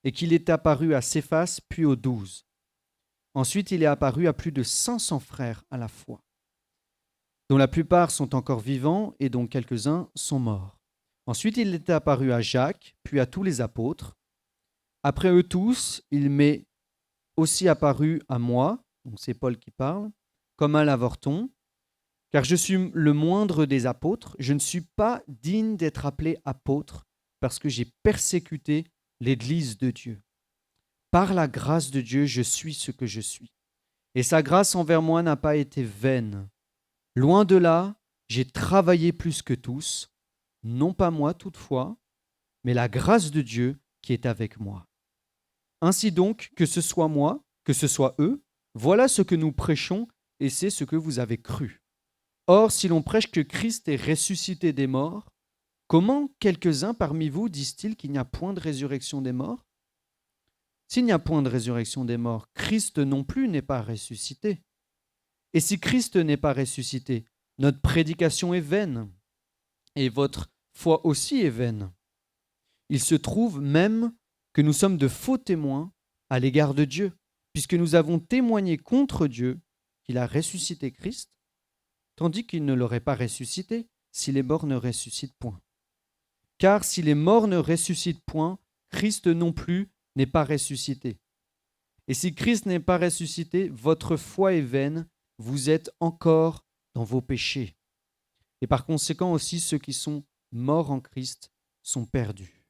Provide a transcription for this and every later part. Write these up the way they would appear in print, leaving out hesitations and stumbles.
et qu'il est apparu à Céphas, puis aux 12. Ensuite, il est apparu à plus de 500 frères à la fois, dont la plupart sont encore vivants et dont quelques-uns sont morts. Ensuite, il est apparu à Jacques, puis à tous les apôtres. Après eux tous, il m'est aussi apparu à moi, donc c'est Paul qui parle, comme un l'avorton, car je suis le moindre des apôtres. Je ne suis pas digne d'être appelé apôtre, parce que j'ai persécuté l'Église de Dieu. Par la grâce de Dieu, je suis ce que je suis. Et sa grâce envers moi n'a pas été vaine. Loin de là, j'ai travaillé plus que tous, non pas moi toutefois, mais la grâce de Dieu qui est avec moi. Ainsi donc, que ce soit moi, que ce soit eux, voilà ce que nous prêchons et c'est ce que vous avez cru. Or, si l'on prêche que Christ est ressuscité des morts, comment quelques-uns parmi vous disent-ils qu'il n'y a point de résurrection des morts? S'il n'y a point de résurrection des morts, Christ non plus n'est pas ressuscité. Et si Christ n'est pas ressuscité, notre prédication est vaine, et votre foi aussi est vaine. Il se trouve même que nous sommes de faux témoins à l'égard de Dieu, puisque nous avons témoigné contre Dieu qu'il a ressuscité Christ, tandis qu'il ne l'aurait pas ressuscité si les morts ne ressuscitent point. Car si les morts ne ressuscitent point, Christ non plus n'est pas ressuscité. Et si Christ n'est pas ressuscité, votre foi est vaine, vous êtes encore dans vos péchés. Et par conséquent aussi, ceux qui sont morts en Christ sont perdus.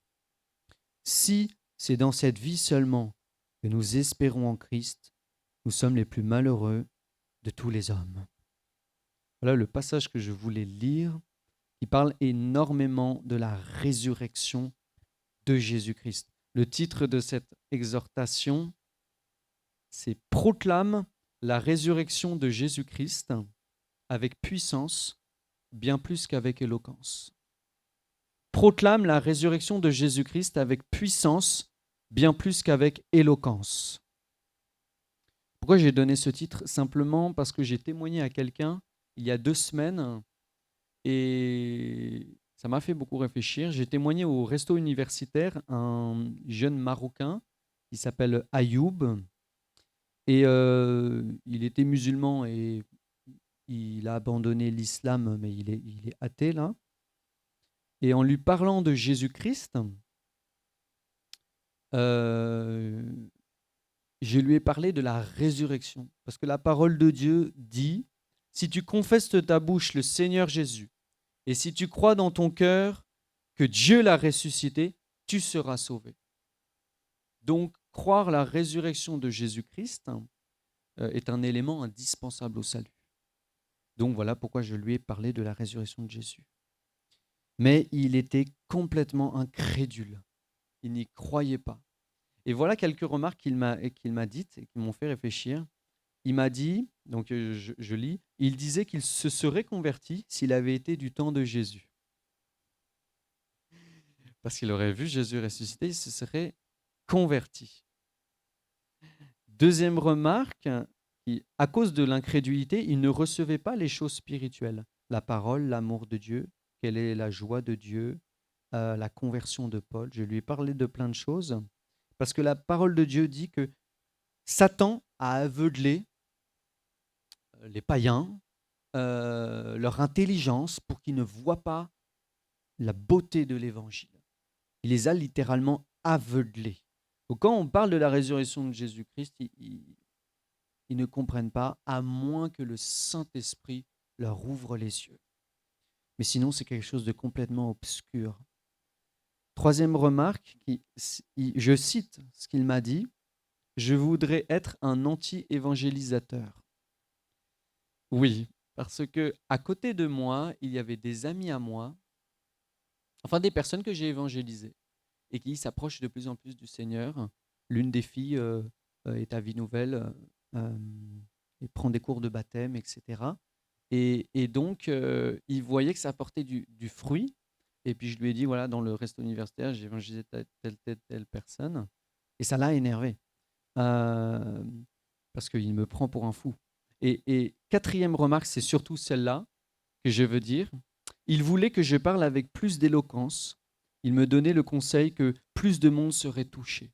Si c'est dans cette vie seulement que nous espérons en Christ, nous sommes les plus malheureux de tous les hommes. Voilà le passage que je voulais lire, qui parle énormément de la résurrection de Jésus-Christ. Le titre de cette exhortation, c'est « Proclame la résurrection de Jésus-Christ avec puissance, bien plus qu'avec éloquence. » Proclame la résurrection de Jésus-Christ avec puissance, bien plus qu'avec éloquence. Pourquoi j'ai donné ce titre? Simplement parce que j'ai témoigné à quelqu'un il y a 2 semaines et ça m'a fait beaucoup réfléchir. J'ai témoigné au resto universitaire un jeune Marocain qui s'appelle Ayoub et il était musulman et il a abandonné l'islam, mais il est athée là. Et en lui parlant de Jésus-Christ, je lui ai parlé de la résurrection. Parce que la parole de Dieu dit, si tu confesses de ta bouche le Seigneur Jésus, et si tu crois dans ton cœur que Dieu l'a ressuscité, tu seras sauvé. Donc, croire la résurrection de Jésus-Christ est un élément indispensable au salut. Donc, voilà pourquoi je lui ai parlé de la résurrection de Jésus. Mais il était complètement incrédule. Il n'y croyait pas. Et voilà quelques remarques qu'il m'a dites et qui m'ont fait réfléchir. Il m'a dit, donc je lis, il disait qu'il se serait converti s'il avait été du temps de Jésus. Parce qu'il aurait vu Jésus ressuscité, il se serait converti. Deuxième remarque, à cause de l'incrédulité, il ne recevait pas les choses spirituelles. La parole, l'amour de Dieu, quelle est la joie de Dieu, la conversion de Paul. Je lui ai parlé de plein de choses. Parce que la parole de Dieu dit que Satan a aveuglé les païens, leur intelligence pour qu'ils ne voient pas la beauté de l'évangile. Il les a littéralement aveuglés. Donc quand on parle de la résurrection de Jésus-Christ, ils ne comprennent pas, à moins que le Saint-Esprit leur ouvre les yeux. Mais sinon, c'est quelque chose de complètement obscur. Troisième remarque, je cite ce qu'il m'a dit, « Je voudrais être un anti-évangélisateur. » Oui, parce que à côté de moi, il y avait des amis à moi, enfin des personnes que j'ai évangélisées et qui s'approchent de plus en plus du Seigneur. L'une des filles est à Vie Nouvelle et prend des cours de baptême, etc. Et donc, ils voyaient que ça apportait du fruit. Et puis je lui ai dit, voilà, dans le resto universitaire, j'ai évangélisé telle personne. Et ça l'a énervé. Parce qu'il me prend pour un fou. Et quatrième remarque, c'est surtout celle-là que je veux dire. Il voulait que je parle avec plus d'éloquence. Il me donnait le conseil que plus de monde serait touché.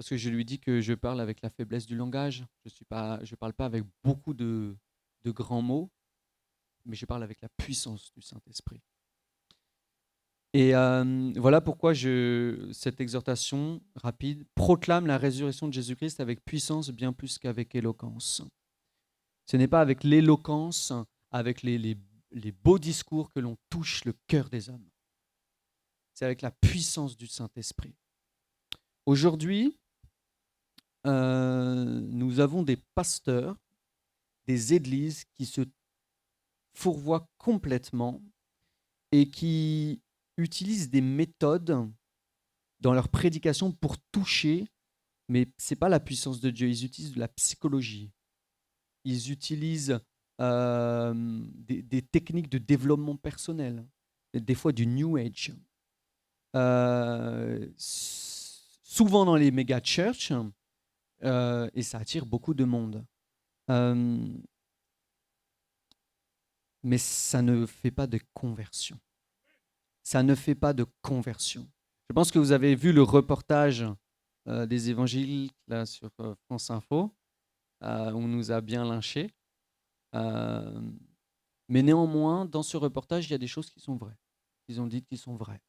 parce que je lui dis que je parle avec la faiblesse du langage. Je parle pas avec beaucoup de grands mots, mais je parle avec la puissance du Saint-Esprit. Et voilà pourquoi cette exhortation rapide proclame la résurrection de Jésus-Christ avec puissance bien plus qu'avec éloquence. Ce n'est pas avec l'éloquence, avec les beaux discours que l'on touche le cœur des hommes. C'est avec la puissance du Saint-Esprit. Aujourd'hui, nous avons des pasteurs, des églises qui se fourvoient complètement et qui utilisent des méthodes dans leur prédication pour toucher, mais ce n'est pas la puissance de Dieu. Ils utilisent de la psychologie. Ils utilisent des techniques de développement personnel, des fois du New Age. Souvent dans les méga churches, et ça attire beaucoup de monde. Mais ça ne fait pas de conversion. Ça ne fait pas de conversion. Je pense que vous avez vu le reportage des évangiles là, sur France Info, où on nous a bien lynchés. Mais néanmoins, dans ce reportage, il y a des choses qui sont vraies. Ils ont dit qu'ils sont vraies.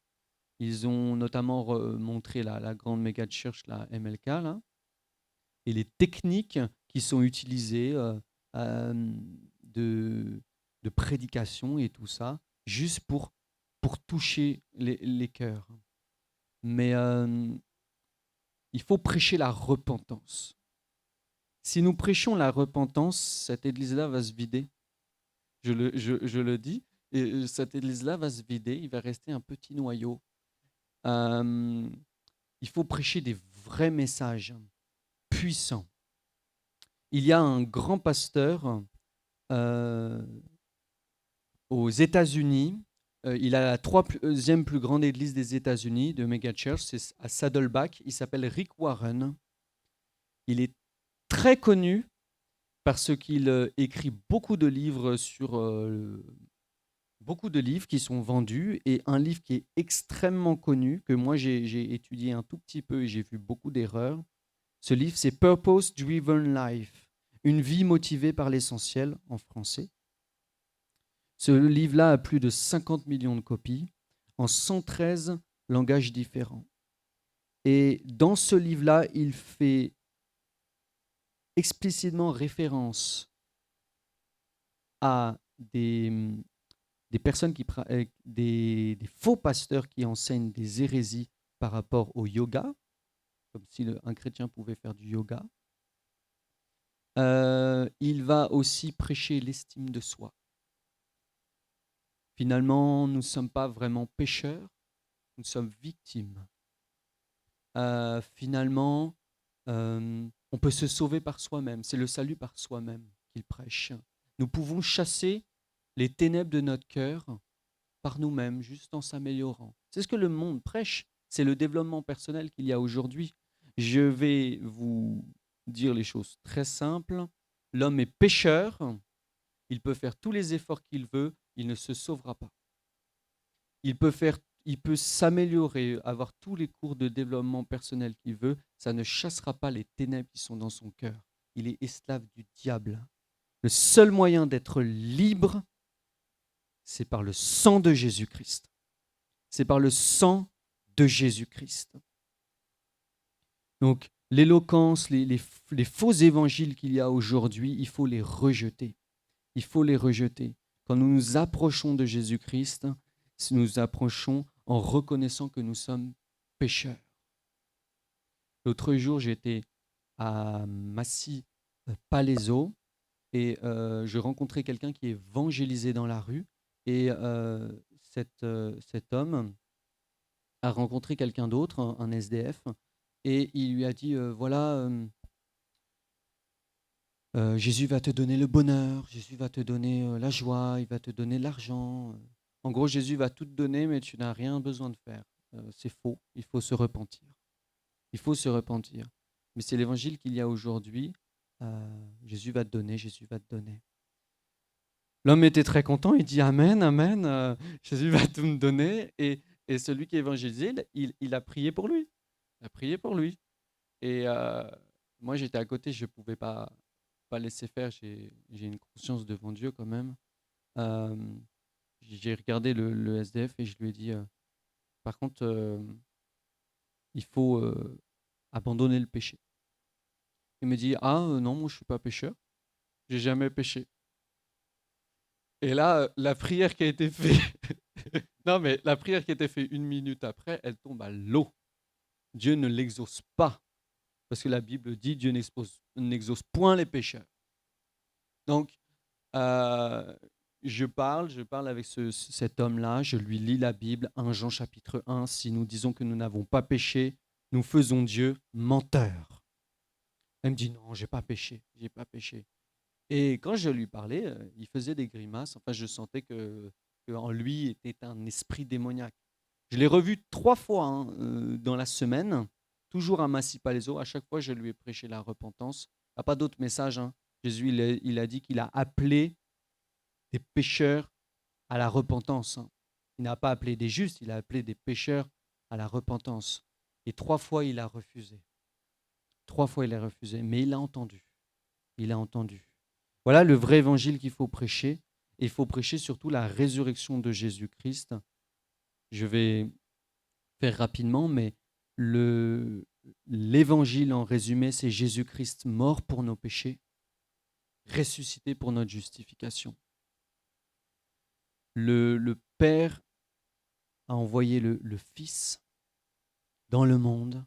Ils ont notamment montré la grande méga church, la MLK, là, et les techniques qui sont utilisées de prédication et tout ça, juste pour toucher les cœurs. Mais il faut prêcher la repentance. Si nous prêchons la repentance, cette église-là va se vider. Je le dis, et cette église-là va se vider, il va rester un petit noyau. Il faut prêcher des vrais messages puissants. Il y a un grand pasteur aux États-Unis. Il a la troisième plus grande église des États-Unis de megachurch, c'est à Saddleback. Il s'appelle Rick Warren. Il est très connu parce qu'il écrit beaucoup de livres beaucoup de livres qui sont vendus, et un livre qui est extrêmement connu, que moi j'ai étudié un tout petit peu et j'ai vu beaucoup d'erreurs. Ce livre, c'est Purpose Driven Life, une vie motivée par l'essentiel en français. Ce livre-là a plus de 50 millions de copies en 113 langages différents. Et dans ce livre-là, il fait explicitement référence à des personnes des faux pasteurs qui enseignent des hérésies par rapport au yoga, comme si un chrétien pouvait faire du yoga. Il va aussi prêcher l'estime de soi. Finalement, nous ne sommes pas vraiment pécheurs, nous sommes victimes. Finalement, on peut se sauver par soi-même. C'est le salut par soi-même qu'il prêche. Nous pouvons chasser les ténèbres de notre cœur par nous-mêmes, juste en s'améliorant. C'est ce que le monde prêche. C'est le développement personnel qu'il y a aujourd'hui. Je vais vous dire les choses très simples. L'homme est pécheur. Il peut faire tous les efforts qu'il veut. Il ne se sauvera pas. Il peut s'améliorer, avoir tous les cours de développement personnel qu'il veut. Ça ne chassera pas les ténèbres qui sont dans son cœur. Il est esclave du diable. Le seul moyen d'être libre, c'est par le sang de Jésus-Christ. C'est par le sang de Jésus-Christ. Donc, l'éloquence, les faux évangiles qu'il y a aujourd'hui, il faut les rejeter. Il faut les rejeter. Quand nous nous approchons de Jésus-Christ, nous nous approchons en reconnaissant que nous sommes pécheurs. L'autre jour, j'étais à Massy-Palaiseau et je rencontrais quelqu'un qui évangélisait dans la rue. Et cet homme a rencontré quelqu'un d'autre, un SDF, et il lui a dit, voilà, Jésus va te donner le bonheur, Jésus va te donner la joie, il va te donner l'argent. En gros, Jésus va tout te donner, mais tu n'as rien besoin de faire. C'est faux, il faut se repentir. Il faut se repentir. Mais c'est l'évangile qu'il y a aujourd'hui. Jésus va te donner, Jésus va te donner. L'homme était très content, il dit Amen, Amen, Jésus va tout me donner. Et celui qui évangélisait, il a prié pour lui. Il a prié pour lui. Et moi, j'étais à côté, je ne pouvais pas laisser faire. J'ai une conscience devant Dieu quand même. Euh, j'ai regardé le SDF et je lui ai dit, par contre, il faut abandonner le péché. Il me dit, ah non, moi je suis pas pécheur, j'ai jamais péché. Et là, la prière qui a été faite, non mais la prière qui a été faite 1 minute après, elle tombe à l'eau. Dieu ne l'exauce pas, parce que la Bible dit Dieu n'exauce point les pécheurs. Donc, euh, je parle avec cet homme-là, je lui lis la Bible, 1 Jean chapitre 1, si nous disons que nous n'avons pas péché, nous faisons Dieu menteur. Elle me dit non, j'ai pas péché, j'ai pas péché. Et quand je lui parlais, il faisait des grimaces. Enfin, je sentais que en lui était un esprit démoniaque. Je l'ai revu 3 fois hein, dans la semaine, toujours à Massy-Palaiseau. À chaque fois, je lui ai prêché la repentance. Il n'y a pas d'autre message. Hein. Jésus, il a dit qu'il a appelé des pécheurs à la repentance. Hein. Il n'a pas appelé des justes, il a appelé des pécheurs à la repentance. Et 3 fois, il a refusé. 3 fois, il a refusé. Mais il a entendu. Il a entendu. Voilà le vrai évangile qu'il faut prêcher. Et il faut prêcher surtout la résurrection de Jésus-Christ. Je vais faire rapidement, mais l'évangile en résumé, c'est Jésus-Christ mort pour nos péchés, ressuscité pour notre justification. Le Père a envoyé le Fils dans le monde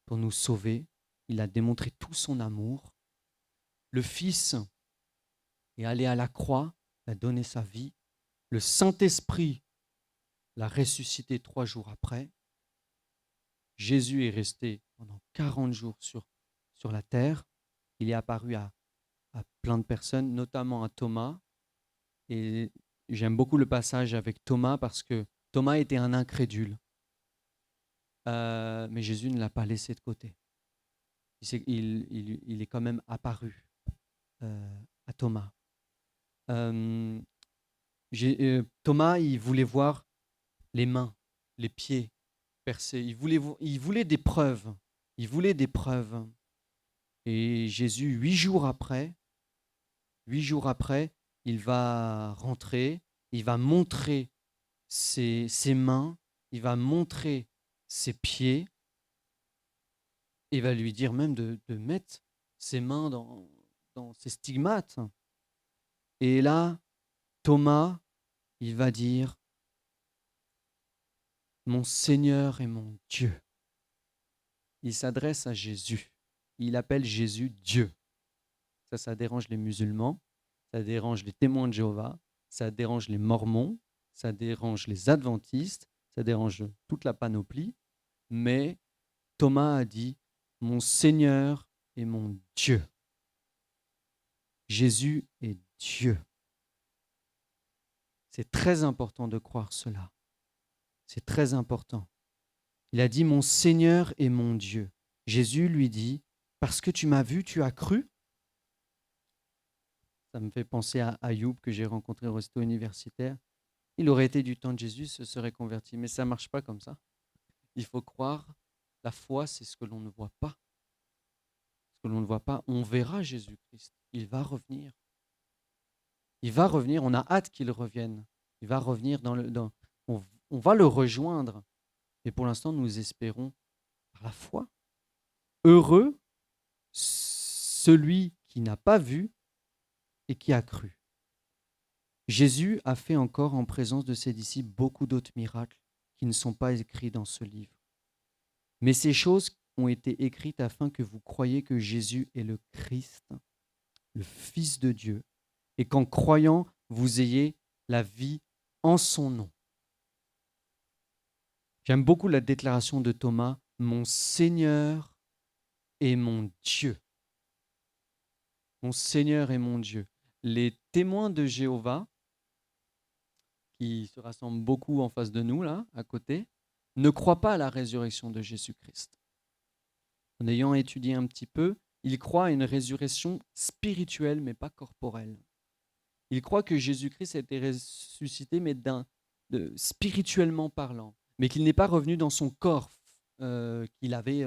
pour nous sauver. Il a démontré tout son amour. Le Fils est allé à la croix, a donné sa vie. Le Saint-Esprit l'a ressuscité 3 jours après. Jésus est resté pendant 40 jours sur la terre. Il est apparu à plein de personnes, notamment à Thomas. Et j'aime beaucoup le passage avec Thomas parce que Thomas était un incrédule. Mais Jésus ne l'a pas laissé de côté. Il est quand même apparu à Thomas. Thomas, il voulait voir les mains, les pieds percés. Il voulait des preuves. Il voulait des preuves. Et Jésus, 8 jours après, il va rentrer, il va montrer ses mains, il va montrer ses pieds, et il va lui dire même de mettre ses mains dans ses stigmates. Et là, Thomas, il va dire, mon Seigneur et mon Dieu. Il s'adresse à Jésus. Il appelle Jésus Dieu. Ça dérange les musulmans, ça dérange les témoins de Jéhovah, ça dérange les mormons, ça dérange les adventistes, ça dérange toute la panoplie. Mais Thomas a dit, mon Seigneur et mon Dieu. Jésus est Dieu. C'est très important de croire cela. C'est très important. Il a dit, mon Seigneur et mon Dieu. Jésus lui dit, parce que tu m'as vu, tu as cru. Ça me fait penser à Ayoub que j'ai rencontré au resto universitaire. Il aurait été du temps de Jésus, se serait converti. Mais ça ne marche pas comme ça. Il faut croire. La foi, c'est ce que l'on ne voit pas. Ce que l'on ne voit pas, on verra Jésus-Christ. Il va revenir. Il va revenir. On a hâte qu'il revienne. Il va revenir on va le rejoindre. Mais pour l'instant, nous espérons par la foi. Heureux celui qui n'a pas vu et qui a cru. Jésus a fait encore en présence de ses disciples beaucoup d'autres miracles qui ne sont pas écrits dans ce livre. Mais ces choses ont été écrites afin que vous croyiez que Jésus est le Christ, le Fils de Dieu, et qu'en croyant, vous ayez la vie en son nom. J'aime beaucoup la déclaration de Thomas, mon Seigneur et mon Dieu. Mon Seigneur et mon Dieu. Les témoins de Jéhovah, qui se rassemblent beaucoup en face de nous, là, à côté, ne croient pas à la résurrection de Jésus-Christ. En ayant étudié un petit peu, ils croient à une résurrection spirituelle, mais pas corporelle. Ils croient que Jésus-Christ a été ressuscité, mais spirituellement parlant, mais qu'il n'est pas revenu dans son corps qu'il avait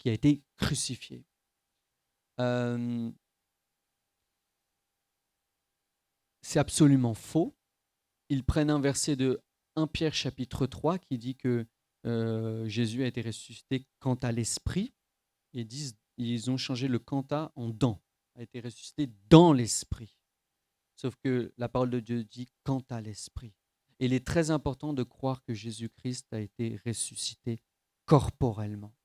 qui a été crucifié. Euh, c'est absolument faux. Ils prennent un verset de 1 Pierre chapitre 3 qui dit que Jésus a été ressuscité quant à l'esprit. Et ils ont changé le quant à en dans, a été ressuscité dans l'esprit. Sauf que la parole de Dieu dit quant à l'esprit. Et il est très important de croire que Jésus-Christ a été ressuscité corporellement,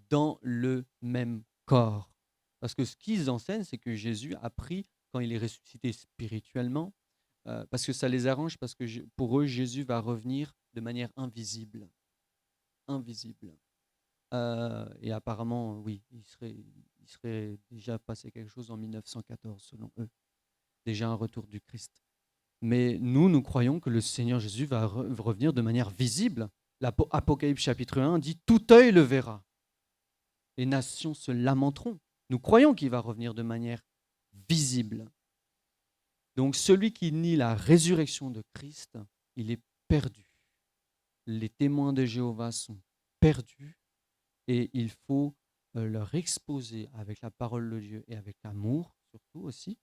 dans le même corps. Parce que ce qu'ils enseignent, c'est que Jésus a pris, quand il est ressuscité spirituellement, parce que ça les arrange, parce que pour eux, Jésus va revenir de manière invisible. Invisible. Et apparemment, oui, il serait déjà passé quelque chose en 1914, selon eux. Déjà un retour du Christ. Mais nous croyons que le Seigneur Jésus va revenir de manière visible. L'Apocalypse chapitre 1 dit « Tout œil le verra. Les nations se lamenteront. » Nous croyons qu'il va revenir de manière visible. Donc celui qui nie la résurrection de Christ, il est perdu. Les témoins de Jéhovah sont perdus et il faut leur exposer avec la parole de Dieu et avec l'amour, surtout aussi,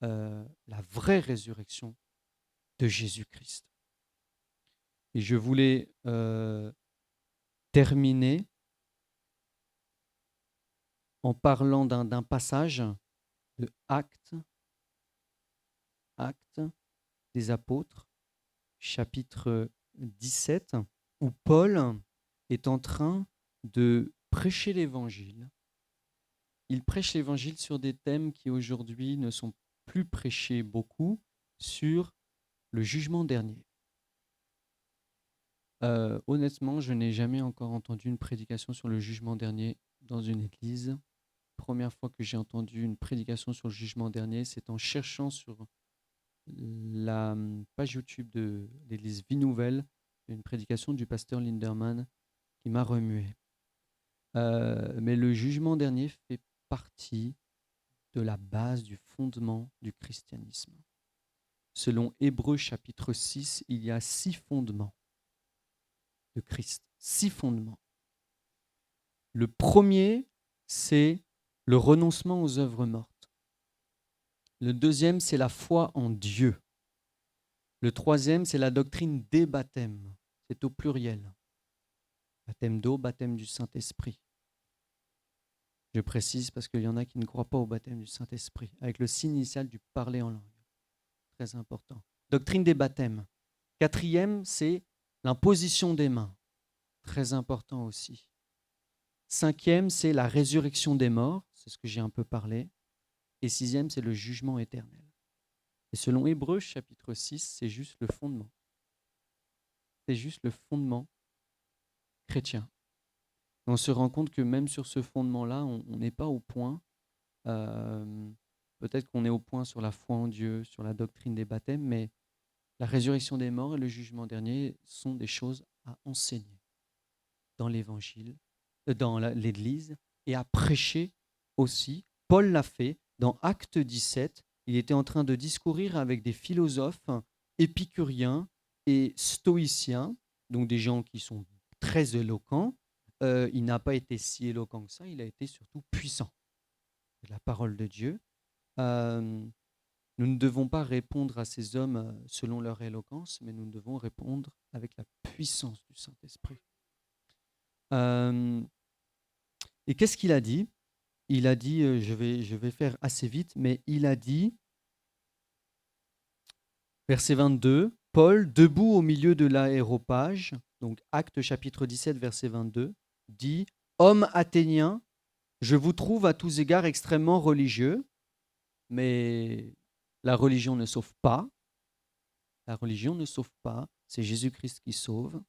la vraie résurrection de Jésus-Christ. Et je voulais terminer en parlant d'un passage de Actes des Apôtres, chapitre 17, où Paul est en train de prêcher l'Évangile. Il prêche l'Évangile sur des thèmes qui aujourd'hui ne sont plus prêchés beaucoup, sur le jugement dernier. Honnêtement, je n'ai jamais encore entendu une prédication sur le jugement dernier dans une église. Première fois que j'ai entendu une prédication sur le jugement dernier, c'est en cherchant sur la page YouTube de l'église Vie Nouvelle, une prédication du pasteur Linderman qui m'a remué. Mais le jugement dernier fait partie de la base, du fondement du christianisme. Selon Hébreux chapitre 6, il y a 6 fondements de Christ, 6 fondements. Le premier, c'est le renoncement aux œuvres mortes. Le deuxième, c'est la foi en Dieu. Le troisième, c'est la doctrine des baptêmes. C'est au pluriel. Baptême d'eau, baptême du Saint-Esprit. Je précise parce qu'il y en a qui ne croient pas au baptême du Saint-Esprit, avec le signe initial du parler en langue. Très important. Doctrine des baptêmes. Quatrième, c'est l'imposition des mains. Très important aussi. Cinquième, c'est la résurrection des morts. C'est ce que j'ai un peu parlé. Et sixième, c'est le jugement éternel. Et selon Hébreux chapitre 6, c'est juste le fondement. C'est juste le fondement chrétien. On se rend compte que même sur ce fondement-là, on n'est pas au point. Peut-être qu'on est au point sur la foi en Dieu, sur la doctrine des baptêmes, mais la résurrection des morts et le jugement dernier sont des choses à enseigner dans l'Évangile, dans l'Église, et à prêcher aussi. Paul l'a fait dans Actes 17. Il était en train de discourir avec des philosophes épicuriens et stoïciens, donc des gens qui sont très éloquents. Il n'a pas été si éloquent que ça, il a été surtout puissant. C'est la parole de Dieu. Nous ne devons pas répondre à ces hommes selon leur éloquence, mais nous devons répondre avec la puissance du Saint-Esprit. Et qu'est-ce qu'il a dit ? Il a dit, je vais faire assez vite, mais il a dit, verset 22, Paul, debout au milieu de l'aréopage, donc Actes chapitre 17, verset 22, dit, « Hommes athéniens, je vous trouve à tous égards extrêmement religieux, mais la religion ne sauve pas. La religion ne sauve pas, c'est Jésus-Christ qui sauve.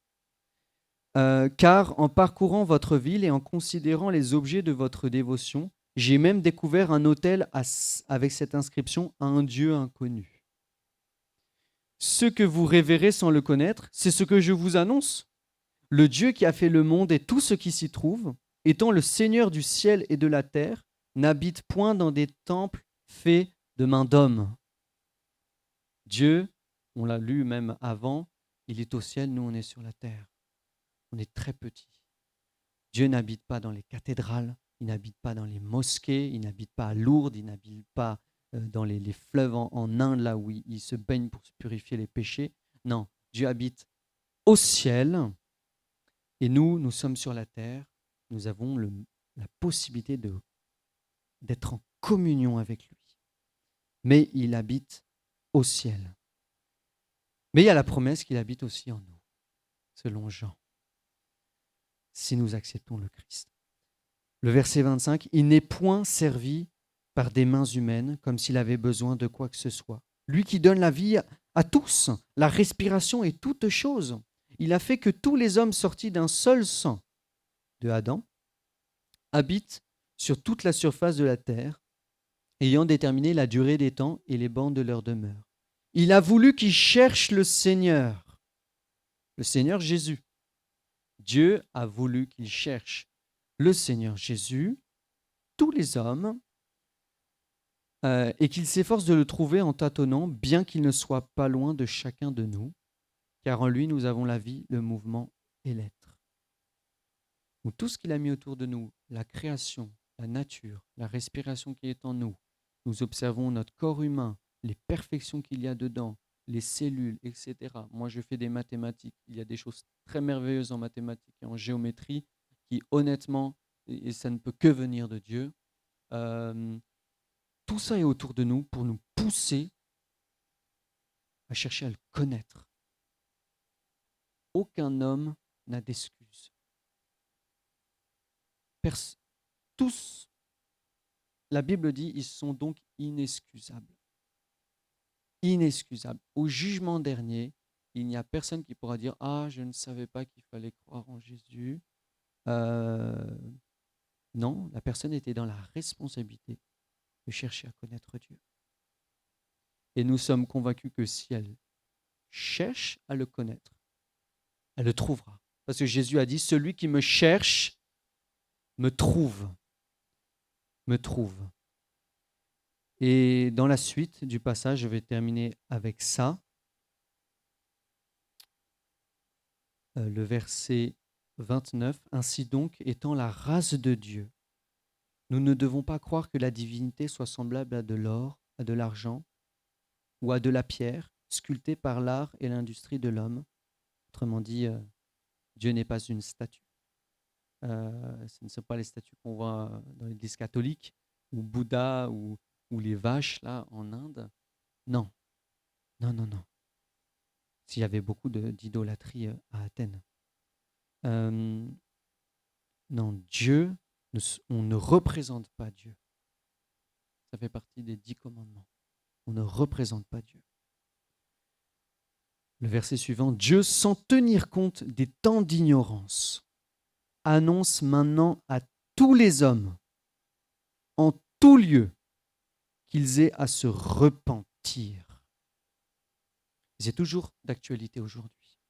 Car en parcourant votre ville et en considérant les objets de votre dévotion, j'ai même découvert un autel avec cette inscription « à un Dieu inconnu ». Ce que vous révérez sans le connaître, c'est ce que je vous annonce. Le Dieu qui a fait le monde et tout ce qui s'y trouve, étant le Seigneur du ciel et de la terre, n'habite point dans des temples faits de mains d'hommes. Dieu, on l'a lu même avant, il est au ciel, nous on est sur la terre. On est très petits. Dieu n'habite pas dans les cathédrales, il n'habite pas dans les mosquées, il n'habite pas à Lourdes, il n'habite pas dans les fleuves en Inde, là où il se baigne pour se purifier les péchés. Non, Dieu habite au ciel et nous sommes sur la terre. Nous avons la possibilité d'être en communion avec lui. Mais il habite au ciel. Mais il y a la promesse qu'il habite aussi en nous, selon Jean, si nous acceptons le Christ. Le verset 25, « Il n'est point servi par des mains humaines, comme s'il avait besoin de quoi que ce soit. Lui qui donne la vie à tous, la respiration et toutes choses. Il a fait que tous les hommes sortis d'un seul sang, de Adam, habitent sur toute la surface de la terre, ayant déterminé la durée des temps et les bornes de leur demeure. Il a voulu qu'ils cherchent le Seigneur Jésus. Dieu a voulu qu'ils cherchent le Seigneur Jésus, tous les hommes, et qu'ils s'efforcent de le trouver en tâtonnant, bien qu'il ne soit pas loin de chacun de nous, car en lui nous avons la vie, le mouvement et l'être. Donc, tout ce qu'il a mis autour de nous, la création, la nature, la respiration qui est en nous, nous observons notre corps humain, les perfections qu'il y a dedans, les cellules, etc. Moi, je fais des mathématiques. Il y a des choses très merveilleuses en mathématiques et en géométrie qui, honnêtement, et ça ne peut que venir de Dieu, tout ça est autour de nous pour nous pousser à chercher à le connaître. Aucun homme n'a d'excuses. Tous, la Bible dit, ils sont donc inexcusables. Inexcusables. Au jugement dernier, il n'y a personne qui pourra dire « Ah, je ne savais pas qu'il fallait croire en Jésus. » Non, la personne était dans la responsabilité de chercher à connaître Dieu. Et nous sommes convaincus que si elle cherche à le connaître, elle le trouvera. Parce que Jésus a dit « Celui qui me cherche me trouve. » Me trouve. Et dans la suite du passage, je vais terminer avec ça. Le verset 29. « Ainsi donc, étant la race de Dieu, nous ne devons pas croire que la divinité soit semblable à de l'or, à de l'argent ou à de la pierre, sculptée par l'art et l'industrie de l'homme. » Autrement dit, Dieu n'est pas une statue. Ce ne sont pas les statues qu'on voit dans l'église catholique, ou Bouddha, ou les vaches là en Inde. Non, non, non, non. S'il y avait beaucoup d'idolâtrie à Athènes. Non, Dieu, on ne représente pas Dieu. Ça fait partie des 10 commandements. On ne représente pas Dieu. Le verset suivant, « Dieu, sans tenir compte des temps d'ignorance, annonce maintenant à tous les hommes, en tout lieu, qu'ils aient à se repentir. » C'est toujours d'actualité aujourd'hui.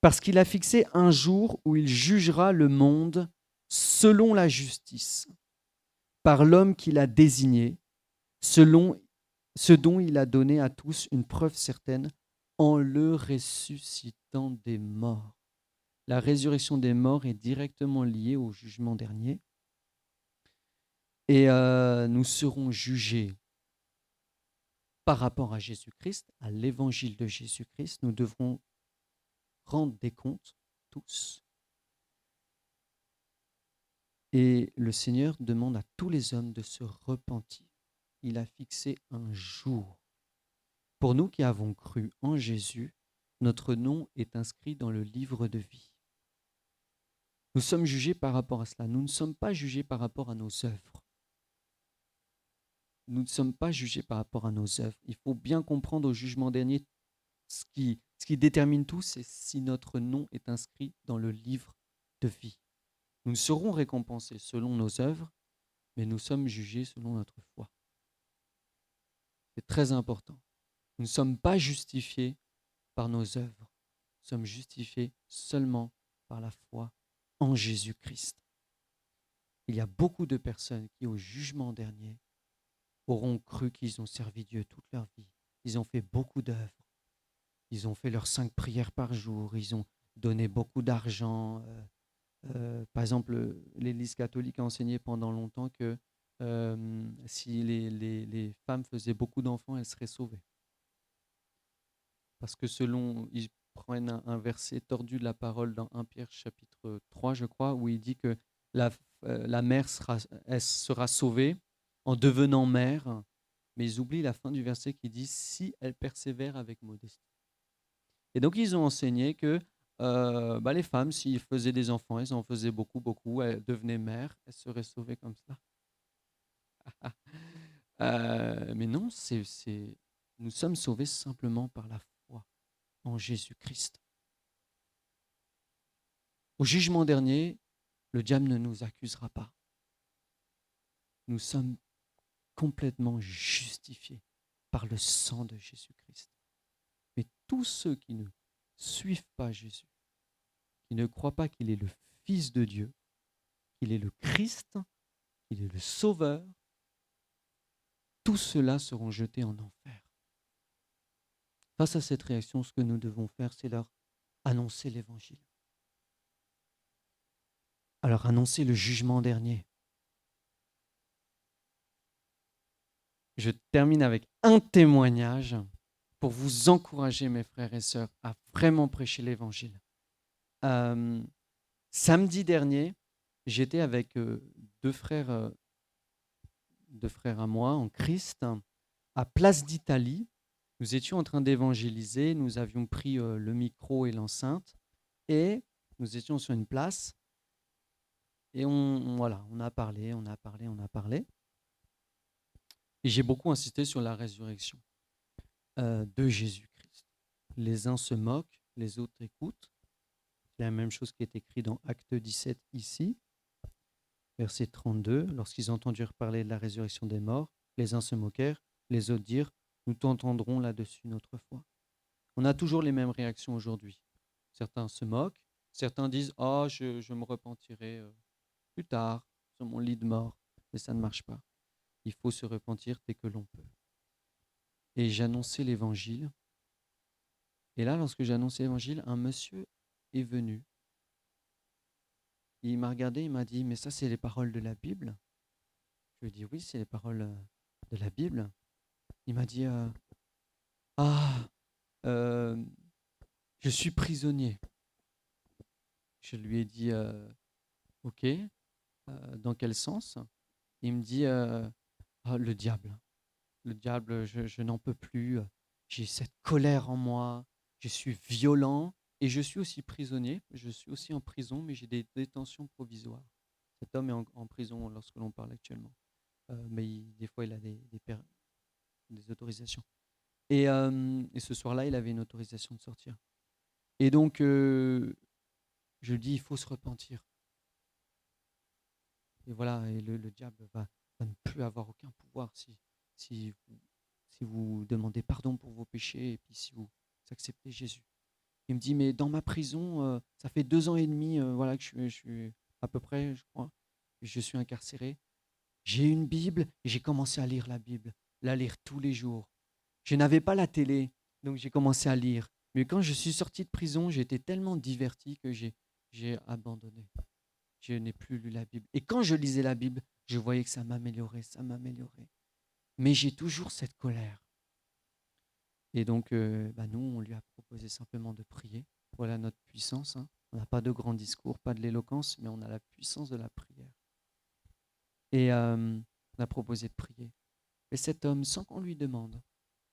Parce qu'il a fixé un jour où il jugera le monde selon la justice, par l'homme qu'il a désigné, selon ce dont il a donné à tous une preuve certaine, en le ressuscitant des morts. La résurrection des morts est directement liée au jugement dernier. Et nous serons jugés par rapport à Jésus-Christ, à l'évangile de Jésus-Christ. Nous devrons rendre des comptes, tous. Et le Seigneur demande à tous les hommes de se repentir. Il a fixé un jour. Pour nous qui avons cru en Jésus, notre nom est inscrit dans le livre de vie. Nous sommes jugés par rapport à cela. Nous ne sommes pas jugés par rapport à nos œuvres. Nous ne sommes pas jugés par rapport à nos œuvres. Il faut bien comprendre au jugement dernier, ce qui détermine tout, c'est si notre nom est inscrit dans le livre de vie. Nous serons récompensés selon nos œuvres, mais nous sommes jugés selon notre foi. C'est très important. Nous ne sommes pas justifiés par nos œuvres. Nous sommes justifiés seulement par la foi en Jésus-Christ. Il y a beaucoup de personnes qui, au jugement dernier, auront cru qu'ils ont servi Dieu toute leur vie. Ils ont fait beaucoup d'œuvres. Ils ont fait leurs 5 prières par jour. Ils ont donné beaucoup d'argent Par exemple, l'Église catholique a enseigné pendant longtemps que si les femmes faisaient beaucoup d'enfants, elles seraient sauvées. Parce que ils prennent un verset tordu de la parole dans 1 Pierre chapitre 3, je crois, où il dit que la mère elle sera sauvée en devenant mère, mais ils oublient la fin du verset qui dit si elle persévère avec modestie. Et donc ils ont enseigné que les femmes, s'ils faisaient des enfants, elles en faisaient beaucoup, beaucoup, elles devenaient mères, elles seraient sauvées comme ça. Mais non, nous sommes sauvés simplement par la foi en Jésus-Christ. Au jugement dernier, le diable ne nous accusera pas. Nous sommes complètement justifiés par le sang de Jésus-Christ. Mais tous ceux qui ne suivent pas Jésus, qui ne croient pas qu'il est le Fils de Dieu, qu'il est le Christ, qu'il est le Sauveur, tous ceux-là seront jetés en enfer. Face à cette réaction, ce que nous devons faire, c'est leur annoncer l'Évangile. Alors annoncer le jugement dernier. Je termine avec un témoignage pour vous encourager, mes frères et sœurs, à vraiment prêcher l'Évangile. Samedi dernier, j'étais avec deux frères à moi en Christ à Place d'Italie. Nous étions en train d'évangéliser, nous avions pris le micro et l'enceinte et nous étions sur une place et on a parlé. Et j'ai beaucoup insisté sur la résurrection de Jésus-Christ. Les uns se moquent, les autres écoutent. C'est la même chose qui est écrit dans Acte 17 ici, verset 32. Lorsqu'ils entendirent parler de la résurrection des morts, les uns se moquèrent, les autres dirent « Nous t'entendrons là-dessus une autre fois ». On a toujours les mêmes réactions aujourd'hui. Certains se moquent, certains disent « Oh, je me repentirai plus tard, sur mon lit de mort ». Mais ça ne marche pas. Il faut se repentir dès que l'on peut. Et j'annonçais l'évangile. Et là, lorsque j'annonçais l'évangile, un monsieur est venu. Il m'a regardé, il m'a dit « Mais ça, c'est les paroles de la Bible ?» Je lui ai dit « Oui, c'est les paroles de la Bible. » Il m'a dit « Ah, je suis prisonnier. » Je lui ai dit « Ok, dans quel sens ?» Il me dit Ah, le diable. Le diable, je n'en peux plus. J'ai cette colère en moi. Je suis violent et je suis aussi prisonnier. Je suis aussi en prison, mais j'ai des détentions provisoires. Cet homme est en prison lorsque l'on parle actuellement. Mais des fois, il a des autorisations. Et ce soir-là, il avait une autorisation de sortir. Et donc, je lui dis, il faut se repentir. Et voilà, et le diable va ne plus avoir aucun pouvoir si vous demandez pardon pour vos péchés et puis si vous acceptez Jésus. Il me dit, mais dans ma prison, ça fait 2 ans et demi voilà, que je suis à peu près, je crois, je suis incarcéré. J'ai une Bible et j'ai commencé à lire la Bible, la lire tous les jours. Je n'avais pas la télé, donc j'ai commencé à lire. Mais quand je suis sorti de prison, j'ai été tellement diverti que j'ai abandonné. Je n'ai plus lu la Bible. Et quand je lisais la Bible, je voyais que ça m'améliorait. Mais j'ai toujours cette colère. Et donc, nous, on lui a proposé simplement de prier. Voilà notre puissance. On n'a pas de grands discours, pas de l'éloquence, mais on a la puissance de la prière. Et on a proposé de prier. Et cet homme, sans qu'on lui demande,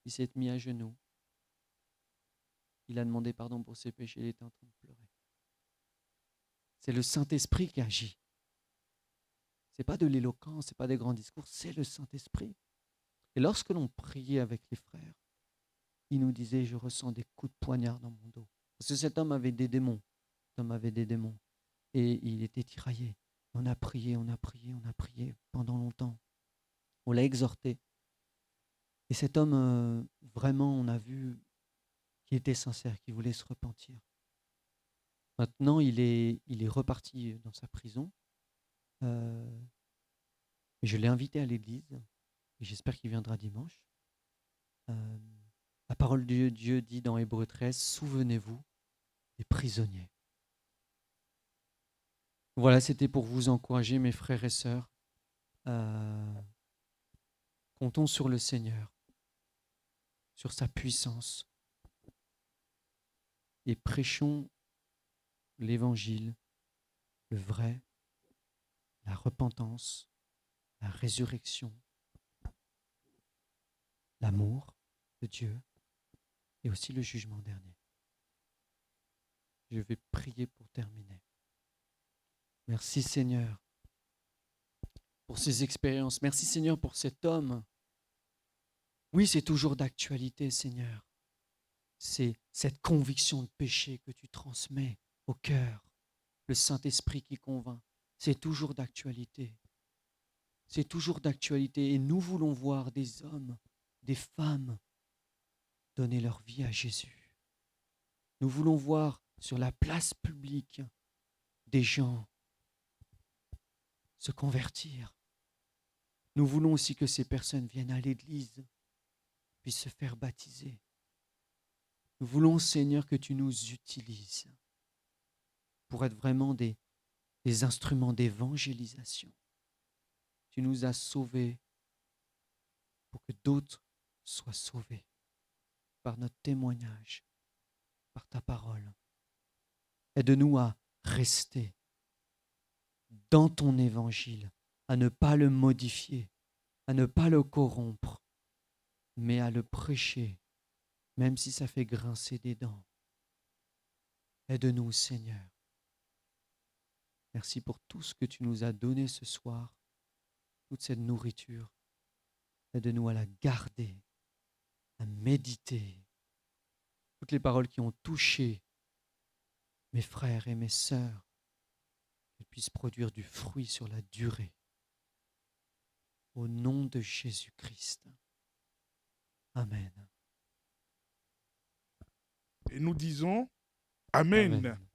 il s'est mis à genoux. Il a demandé pardon pour ses péchés, il était en train de pleurer. C'est le Saint-Esprit qui agit. Ce n'est pas de l'éloquence, ce n'est pas des grands discours, c'est le Saint-Esprit. Et lorsque l'on priait avec les frères, il nous disait, je ressens des coups de poignard dans mon dos. Parce que cet homme avait des démons. Cet homme avait des démons. Et il était tiraillé. On a prié pendant longtemps. On l'a exhorté. Et cet homme, vraiment, on a vu qu'il était sincère, qu'il voulait se repentir. Maintenant, il est reparti dans sa prison. Je l'ai invité à l'église. Et j'espère qu'il viendra dimanche. La parole de Dieu dit dans Hébreux 13, souvenez-vous des prisonniers. Voilà, c'était pour vous encourager, mes frères et sœurs. Comptons sur le Seigneur, sur sa puissance, et prêchons l'évangile, le vrai, la repentance, la résurrection, l'amour de Dieu et aussi le jugement dernier. Je vais prier pour terminer. Merci Seigneur pour ces expériences. Merci Seigneur pour cet homme. Oui, c'est toujours d'actualité, Seigneur. C'est cette conviction de péché que tu transmets au cœur, le Saint-Esprit qui convainc. C'est toujours d'actualité. C'est toujours d'actualité et nous voulons voir des hommes, des femmes donner leur vie à Jésus. Nous voulons voir sur la place publique des gens se convertir. Nous voulons aussi que ces personnes viennent à l'église, puissent se faire baptiser. Nous voulons, Seigneur, que tu nous utilises pour être vraiment des instruments d'évangélisation. Tu nous as sauvés pour que d'autres soient sauvés par notre témoignage, par ta parole. Aide-nous à rester dans ton évangile, à ne pas le modifier, à ne pas le corrompre, mais à le prêcher, même si ça fait grincer des dents. Aide-nous, Seigneur. Merci pour tout ce que tu nous as donné ce soir, toute cette nourriture. Aide-nous à la garder, à méditer. Toutes les paroles qui ont touché mes frères et mes sœurs, qu'elles puissent produire du fruit sur la durée. Au nom de Jésus-Christ. Amen. Et nous disons Amen. Amen.